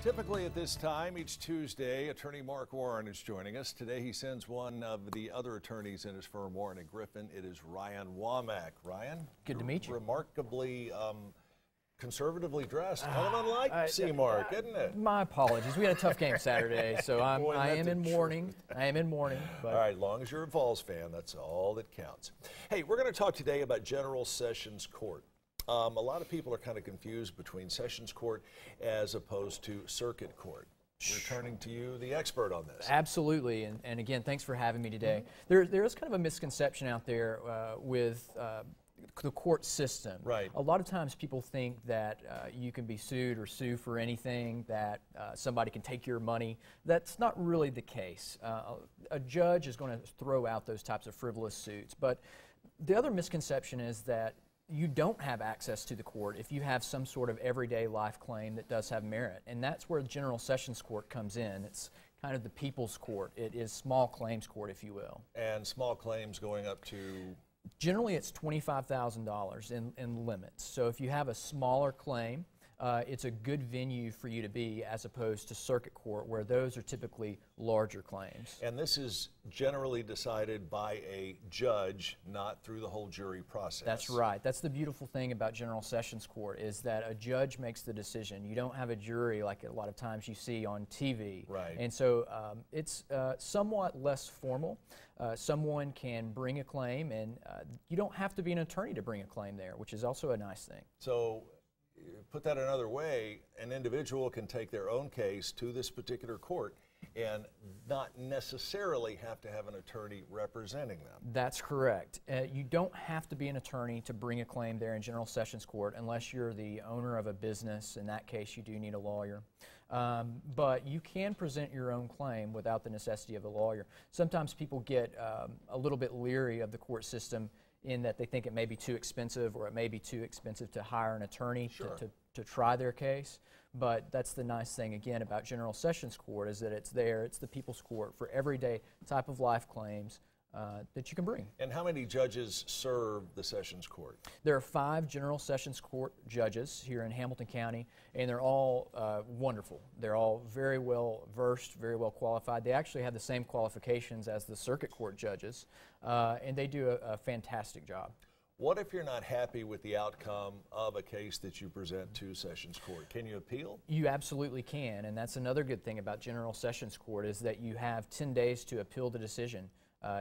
Typically at this time each Tuesday, attorney Mark Warren is joining us. Today he sends one of the other attorneys in his firm, Warren Griffin. It is Ryan Womack. Ryan? Good to meet you. Remarkably conservatively dressed. Kind of unlike C-Mark, isn't it? My apologies. We had a tough game Saturday, so I am in mourning. But. All right, as long as you're a Vols fan, that's all that counts. Hey, we're going to talk today about General Sessions Court. A lot of people are kind of confused between Sessions Court as opposed to Circuit Court. We're turning to you, the expert on this. Absolutely, and again, thanks for having me today. There is kind of a misconception out there with the court system. Right. A lot of times people think that you can be sued or sue for anything, that somebody can take your money. That's not really the case. A judge is going to throw out those types of frivolous suits. But the other misconception is that you don't have access to the court if you have some sort of everyday life claim that does have merit. And that's where the General Sessions Court comes in. It's kind of the people's court. It is small claims court, if you will. And small claims going up to? Generally, it's $25,000 in limits. So if you have a smaller claim, it's a good venue for you to be as opposed to circuit court, where those are typically larger claims. And this is generally decided by a judge, not through the whole jury process. That's right. That's the beautiful thing about General Sessions Court, is that a judge makes the decision. You don't have a jury like a lot of times you see on TV. Right. And so it's somewhat less formal. Someone can bring a claim, and you don't have to be an attorney to bring a claim there, which is also a nice thing. So put that another way, an individual can take their own case to this particular court and not necessarily have to have an attorney representing them. That's correct. You don't have to be an attorney to bring a claim there in General Sessions Court unless you're the owner of a business. In that case, you do need a lawyer. But you can present your own claim without the necessity of a lawyer. Sometimes people get a little bit leery of the court system in that they think it may be too expensive, or it may be too expensive to hire an attorney to try their case. But that's the nice thing, again, about General Sessions Court, is that it's there, it's the people's court for everyday type of life claims that you can bring. And how many judges serve the Sessions Court? There are 5 General Sessions Court judges here in Hamilton County, and they're all wonderful. They're all very well versed, very well qualified. They actually have the same qualifications as the Circuit Court judges, and they do a fantastic job. What if you're not happy with the outcome of a case that you present to Sessions Court? Can you appeal? You absolutely can, and that's another good thing about General Sessions Court, is that you have 10 days to appeal the decision.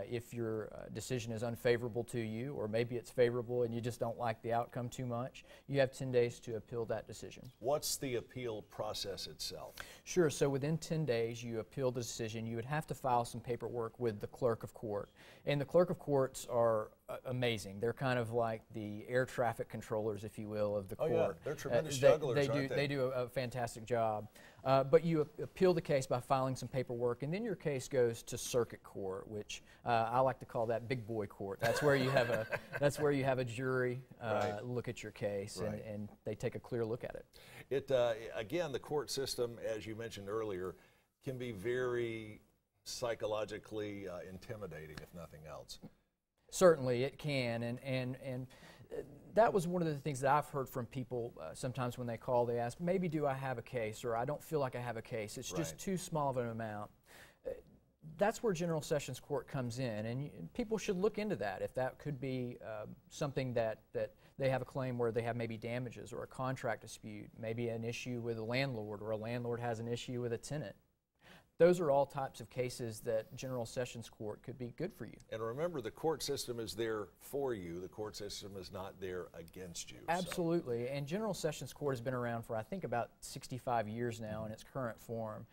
If your decision is unfavorable to you, or maybe it's favorable and you just don't like the outcome too much, you have 10 days to appeal that decision. What's the appeal process itself? Sure. So within 10 days, you appeal the decision. You would have to file some paperwork with the clerk of court. And the clerk of courts are amazing. They're kind of like the air traffic controllers, if you will, of the court. Oh yeah, they're tremendous jugglers, aren't they? They do a fantastic job. But you appeal the case by filing some paperwork, and then your case goes to circuit court, which I like to call that big boy court. That's where you have a jury look at your case, and they take a clear look at it. Again, the court system, as you mentioned earlier, can be very psychologically intimidating, if nothing else. Certainly it can, and that was one of the things that I've heard from people sometimes when they call. They ask, maybe do I have a case, or I don't feel like I have a case. It's just too small of an amount. That's where General Sessions Court comes in, and people should look into that, if that could be something that they have a claim where they have maybe damages or a contract dispute, maybe an issue with a landlord, or a landlord has an issue with a tenant. Those are all types of cases that General Sessions Court could be good for you. And remember, the court system is there for you. The court system is not there against you. Absolutely. So. And General Sessions Court has been around for, I think, about 65 years now in its current form.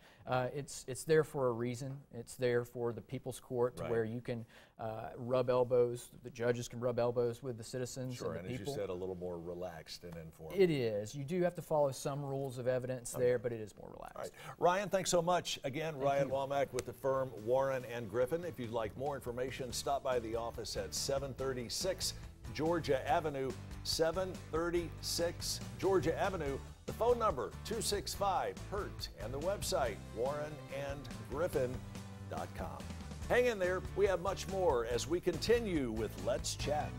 It's there for a reason. It's there for the people's court, to where you can rub elbows. The judges can rub elbows with the citizens and the people. As you said, a little more relaxed and informal. It is. You do have to follow some rules of evidence there, but it is more relaxed. All right. Ryan, thanks so much. Again, Ryan Womack with the firm Warren and Griffin. If you'd like more information, stop by the office at 736 Georgia Avenue, 736 Georgia Avenue. The phone number, 265-HURT, and the website, warrenandgriffin.com. Hang in there. We have much more as we continue with Let's Chat.